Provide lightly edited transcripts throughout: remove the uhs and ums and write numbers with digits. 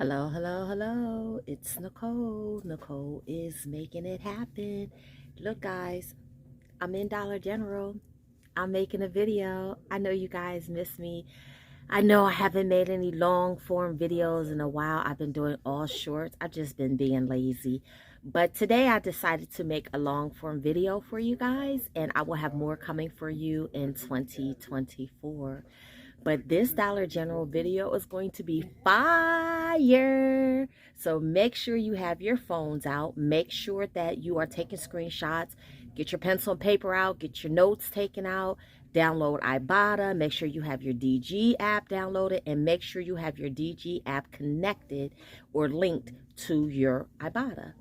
Hello, hello, hello. It's Nicole. Nicole is making it happen. Look, guys, I'm in Dollar General. I'm making a video. I know you guys miss me. I know I haven't made any long form videos in a while. I've been doing all shorts. I've just been being lazy. But today I decided to make a long form video for you guys, and I will have more coming for you in 2024. But this Dollar General video is going to be fire. So make sure you have your phones out. Make sure that you are taking screenshots. Get your pencil and paper out. Get your notes taken out. Download Ibotta. Make sure you have your DG app downloaded. And make sure you have your DG app connected or linked to your Ibotta.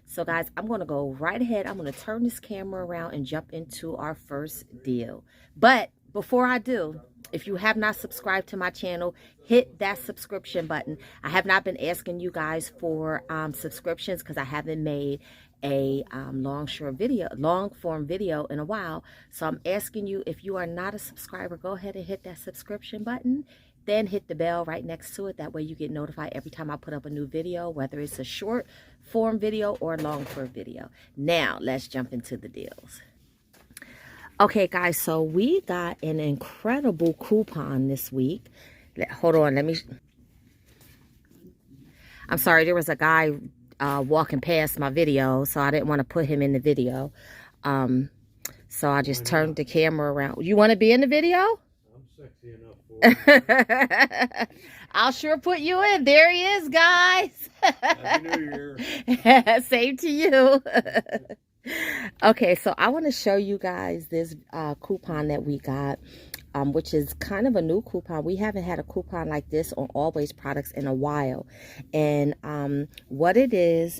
So guys, I'm going to go right ahead. I'm going to turn this camera around and jump into our first deal. But before I do, if you have not subscribed to my channel, hit that subscription button. I have not been asking you guys for subscriptions because I haven't made a long form video in a while. So I'm asking you, if you are not a subscriber, go ahead and hit that subscription button. Then hit the bell right next to it. That way you get notified every time I put up a new video, whether it's a short form video or a long form video. Now, let's jump into the deals. Okay, guys, so we got an incredible coupon this week. Hold on, I'm sorry, there was a guy walking past my video, so I didn't want to put him in the video. So I just turned the camera around. You want to be in the video? I'm sexy enough for it. I'll sure put you in. There he is, guys. Happy New Year. Same to you. Okay, so I want to show you guys this coupon that we got, which is kind of a new coupon. We haven't had a coupon like this on Always products in a while. And what it is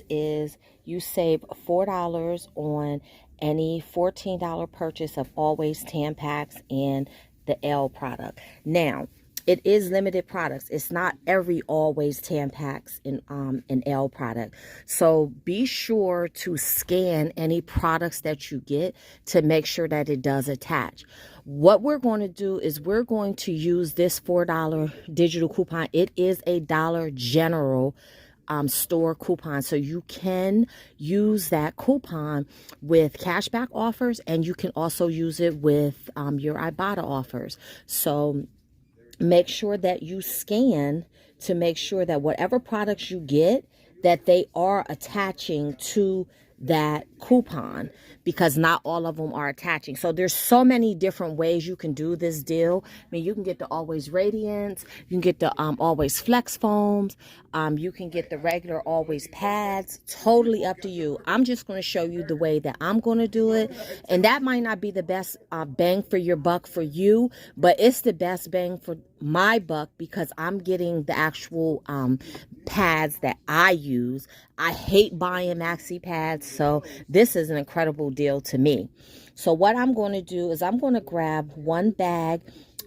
you save $4 on any $14 purchase of Always Tampax and the L product. Now, it is limited products. It's not every Always Tampax and an L product. So be sure to scan any products that you get to make sure that it does attach. What we're going to do is we're going to use this $4 digital coupon. It is a Dollar General store coupon, so you can use that coupon with cashback offers, and you can also use it with your Ibotta offers. So make sure that you scan to make sure that whatever products you get, that they are attaching to that coupon, because not all of them are attaching. So there's so many different ways you can do this deal. I mean, you can get the Always Radiance, you can get the Always Flex Foams, you can get the regular Always Pads. Totally up to you. I'm just going to show you the way that I'm going to do it, and that might not be the best bang for your buck for you, but it's the best bang for my buck because I'm getting the actual pads that I use. I hate buying maxi pads, so this is an incredible deal to me. So what I'm going to do is I'm going to grab one bag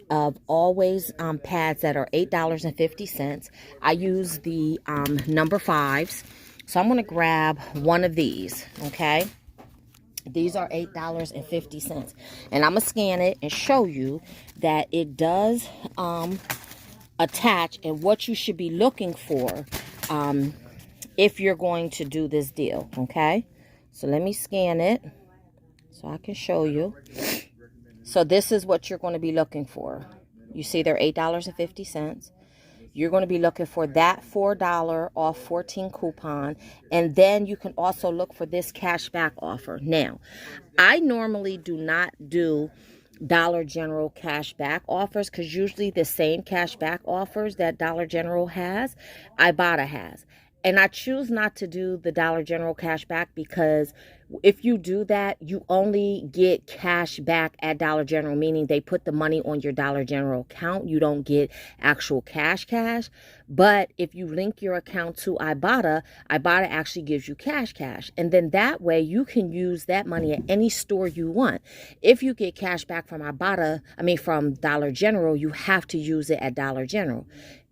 of Always pads that are $8.50. I use the number 5s. So I'm going to grab one of these, okay? These are $8.50. And I'm going to scan it and show you that it does attach and what you should be looking for if you're going to do this deal, okay? So let me scan it so I can show you. So this is what you're going to be looking for. You see they're $8.50. You're going to be looking for that $4 off 14 coupon. And then you can also look for this cashback offer. Now, I normally do not do Dollar General cashback offers because usually the same cashback offers that Dollar General has, Ibotta has. And I choose not to do the Dollar General cashback because if you do that, you only get cash back at Dollar General, meaning they put the money on your Dollar General account. You don't get actual cash. But if you link your account to Ibotta, Ibotta actually gives you cash. And then that way you can use that money at any store you want. If you get cash back from from Dollar General, you have to use it at Dollar General.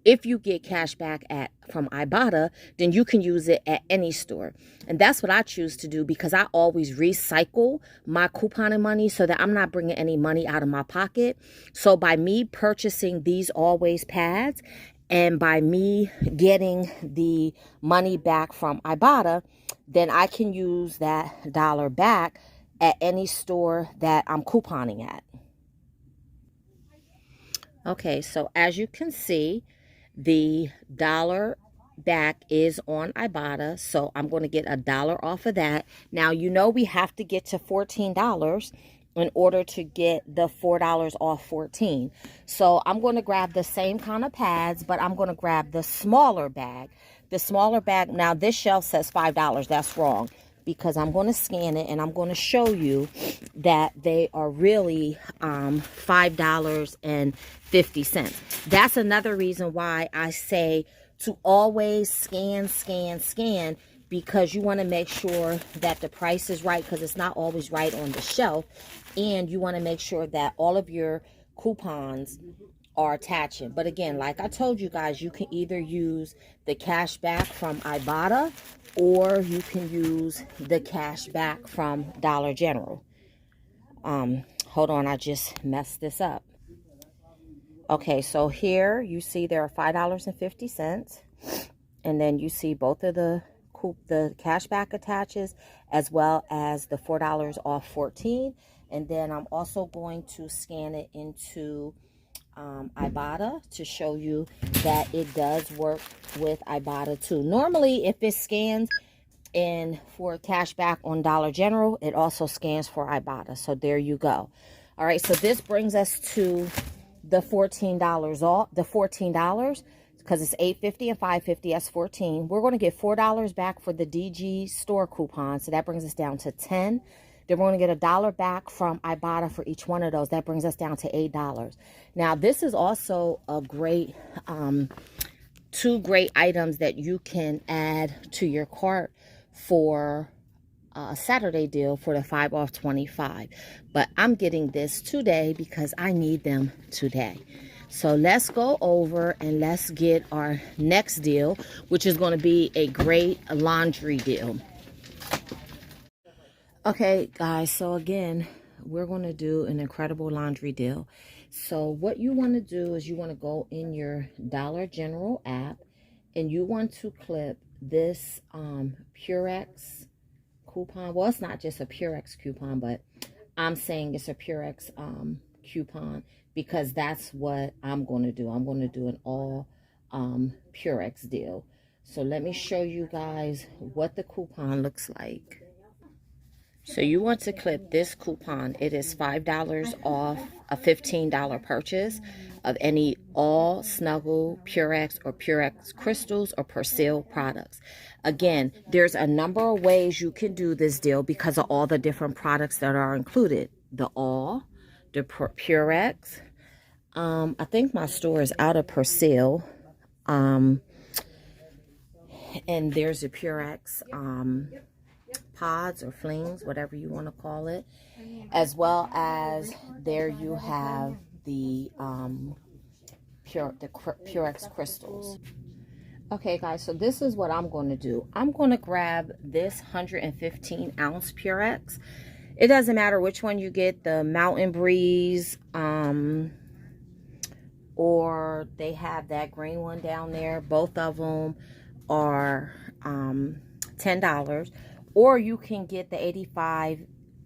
If you get cash back from Ibotta, then you can use it at any store. And that's what I choose to do because I always recycle my couponing money so that I'm not bringing any money out of my pocket. So by me purchasing these Always pads And by me getting the money back from Ibotta, then I can use that dollar back at any store that I'm couponing at. Okay, so as you can see, the dollar back is on Ibotta, so I'm going to get $1 off of that. Now, you know we have to get to $14 in order to get the $4 off 14. So I'm going to grab the same kind of pads, but I'm going to grab the smaller bag. The smaller bag, now this shelf says $5. That's wrong, because I'm going to scan it and I'm going to show you that they are really $5.50. That's another reason why I say to always scan, because you want to make sure that the price is right, because it's not always right on the shelf. And you want to make sure that all of your coupons are attaching. But again, like I told you guys, you can either use the cash back from Ibotta or you can use the cash back from Dollar General. Hold on, I just messed this up. Okay, so here you see there are $5.50, and then you see both of the cash back attaches, as well as the $4 off 14. And then I'm also going to scan it into Ibotta to show you that it does work with Ibotta too. Normally, if it scans in for cashback on Dollar General, it also scans for Ibotta. So there you go. All right, so this brings us to the $14 off, the $14, because it's $8.50 and $5.50. That's 14. We're going to get $4 back for the DG store coupon, so that brings us down to 10. Then we're going to get $1 back from Ibotta for each one of those. That brings us down to $8. Now, this is also a great, two great items that you can add to your cart for a Saturday deal for the 5 off 25. But I'm getting this today because I need them today. So let's go over and let's get our next deal, which is going to be a great laundry deal. Okay, guys, so again, we're going to do an incredible laundry deal. So what you want to do is you want to go in your Dollar General app and you want to clip this Purex coupon. Well, it's not just a Purex coupon, but I'm saying it's a Purex coupon because that's what I'm going to do. I'm going to do an all Purex deal. So let me show you guys what the coupon looks like. So you want to clip this coupon. It is $5 off a $15 purchase of any all Snuggle, Purex, or Purex Crystals or Persil products. Again, there's a number of ways you can do this deal because of all the different products that are included. The all, the Purex. I think my store is out of Persil. And there's a Purex pods or flings, whatever you want to call it, as well as there you have the Purex crystals. Okay, guys, so this is what I'm going to do. I'm going to grab this 115 ounce Purex. It doesn't matter which one you get, the Mountain Breeze, or they have that green one down there. Both of them are $10. Or you can get the 85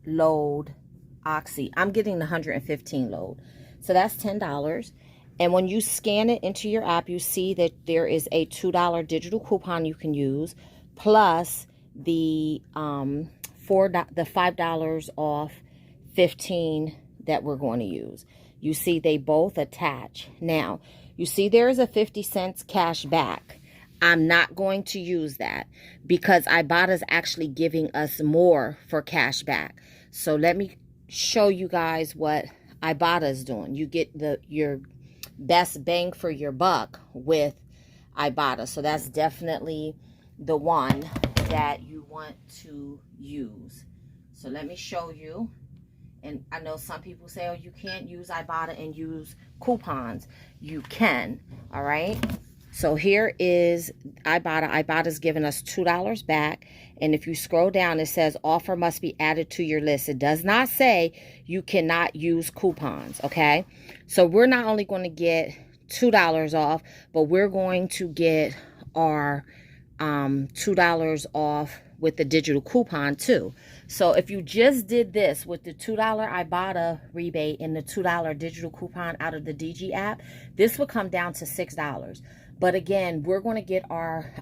load Oxy. I'm getting the 115 load. So that's $10. And when you scan it into your app, you see that there is a $2 digital coupon you can use, plus the $5 off 15 that we're going to use. You see they both attach. Now, you see there is a 50 cents cash back. I'm not going to use that because Ibotta's actually giving us more for cash back. So let me show you guys what Ibotta is doing. You get your best bang for your buck with Ibotta. So that's definitely the one that you want to use. So let me show you. And I know some people say, oh, you can't use Ibotta and use coupons. You can, all right? So here is Ibotta. Ibotta's giving us $2 back. And if you scroll down, it says offer must be added to your list. It does not say you cannot use coupons, okay? So we're not only going to get $2 off, but we're going to get our $2 off with the digital coupon too. So if you just did this with the $2 Ibotta rebate and the $2 digital coupon out of the DG app, this would come down to $6. But again, we're going to get our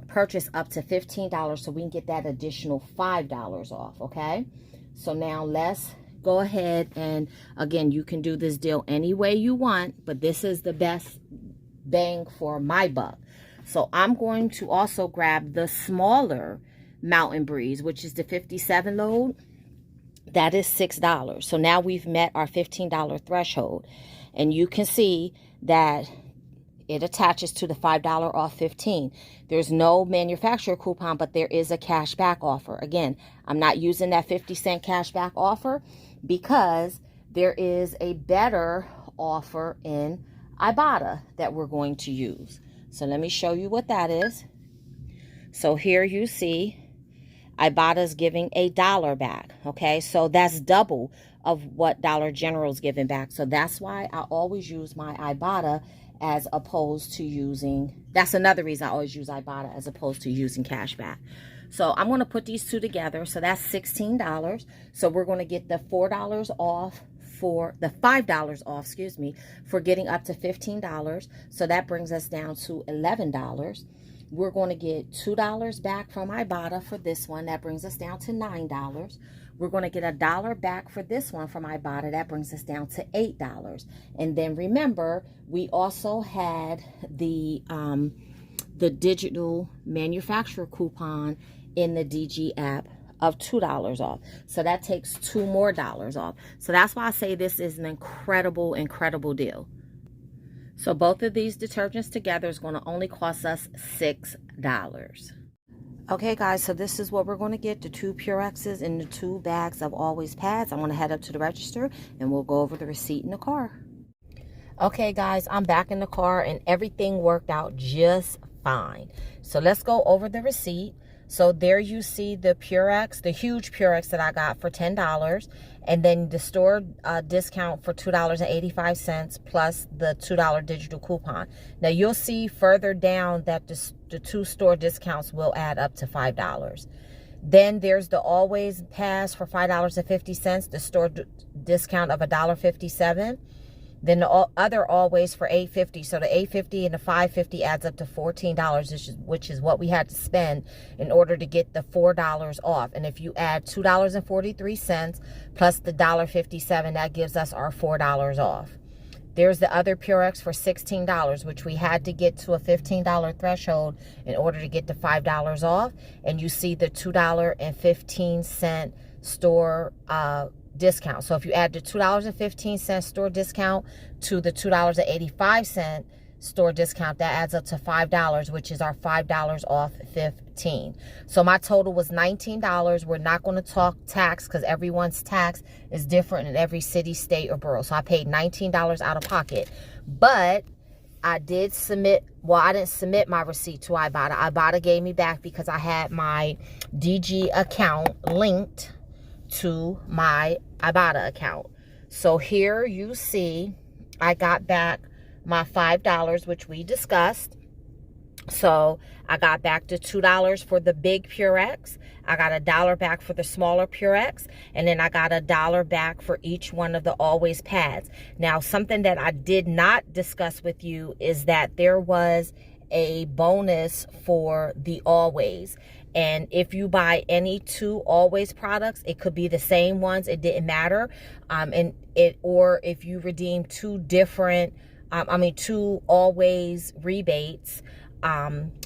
purchase up to $15 so we can get that additional $5 off, okay? So now let's go ahead and, again, you can do this deal any way you want, but this is the best bang for my buck. So I'm going to also grab the smaller Mountain Breeze, which is the 57 load. That is $6. So now we've met our $15 threshold. And you can see that it attaches to the $5 off 15. There's no manufacturer coupon, but there is a cash back offer. Again, I'm not using that 50-cent cash back offer because there is a better offer in Ibotta that we're going to use. So let me show you what that is. So here you see Ibotta is giving $1 back. Okay, so that's double of what Dollar General is giving back. So that's why I always use my Ibotta as opposed to using, that's another reason I always use Ibotta as opposed to using cashback. So I'm going to put these two together. So that's $16. So we're going to get the $4 off for the $5 off, excuse me, for getting up to $15. So that brings us down to $11. We're going to get $2 back from Ibotta for this one. That brings us down to $9. We're going to get $1 back for this one from Ibotta. That brings us down to $8. And then remember, we also had the digital manufacturer coupon in the DG app of $2 off. So that takes $2 more off. So that's why I say this is an incredible, incredible deal. So both of these detergents together is going to only cost us $6. Okay, guys, so this is what we're going to get, the 2 Purexes and the 2 bags of Always pads. I'm going to head up to the register and we'll go over the receipt in the car. Okay, guys, I'm back in the car and everything worked out just fine. So let's go over the receipt. So there you see the Purex, the huge Purex that I got for $10. And then the store discount for $2.85 plus the $2 digital coupon. Now you'll see further down that the 2 store discounts will add up to $5. Then there's the Always Pass for $5.50, the store discount of $1.57. Then the other Always for $8.50. So the $8.50 and the $5.50 adds up to $14, which is what we had to spend in order to get the $4 off. And if you add $2.43 plus the $1.57, that gives us our $4 off. There's the other Purex for $16, which we had to get to a $15 threshold in order to get the $5 off. And you see the $2.15 store discount. So if you add the $2.15 store discount to the $2.85 store discount, that adds up to $5, which is our $5 off 15. So my total was $19. We're not going to talk tax because everyone's tax is different in every city, state, or borough. So I paid $19 out of pocket. But I did submit, well, I didn't submit my receipt to Ibotta. Ibotta gave me back because I had my DG account linked to my Ibotta account. So here you see I got back my $5, which we discussed. So I got back the $2 for the big Purex. I got $1 back for the smaller Purex. And then I got $1 back for each one of the Always pads. Now, something that I did not discuss with you is that there was a bonus for the Always. And if you buy any 2 Always products, it could be the same ones. It didn't matter. Or if you redeem 2 different, 2 Always rebates,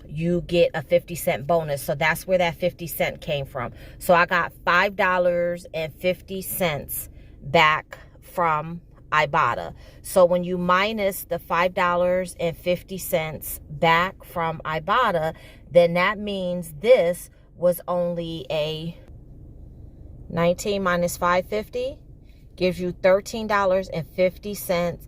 you get a 50-cent bonus. So that's where that 50 cent came from. So I got $5.50 back from Ibotta. So when you minus the $5.50 back from Ibotta, then that means this was only a 19 minus 550 gives you $13.50.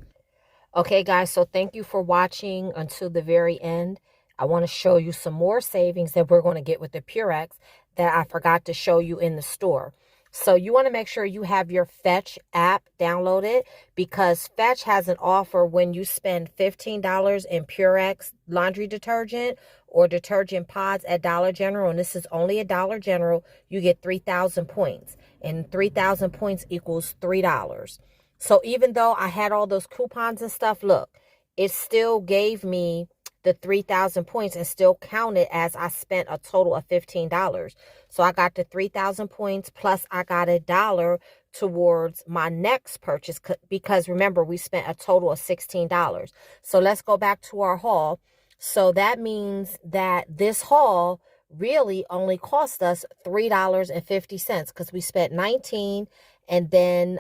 Okay, guys, so thank you for watching until the very end. I want to show you some more savings that we're going to get with the Purex that I forgot to show you in the store. So you want to make sure you have your Fetch app downloaded, because Fetch has an offer when you spend $15 in Purex laundry detergent or detergent pods at Dollar General, and this is only at Dollar General, you get 3,000 points. And 3,000 points equals $3. So even though I had all those coupons and stuff, look, it still gave me the 3,000 points and still counted as I spent a total of $15. So I got the 3,000 points plus I got $1 towards my next purchase, because remember, we spent a total of $16. So let's go back to our haul. So that means that this haul really only cost us $3.50, because we spent 19, and then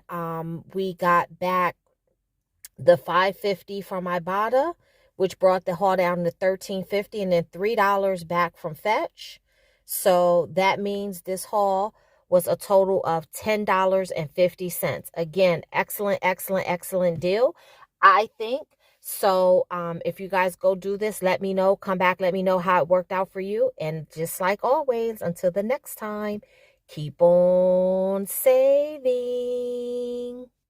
we got back the $5.50 from Ibotta, which brought the haul down to $13.50, and then $3 back from Fetch. So that means this haul was a total of $10.50. Again, excellent, excellent, excellent deal, I think. So if you guys go do this, let me know. Come back, let me know how it worked out for you. And just like always, until the next time, keep on saying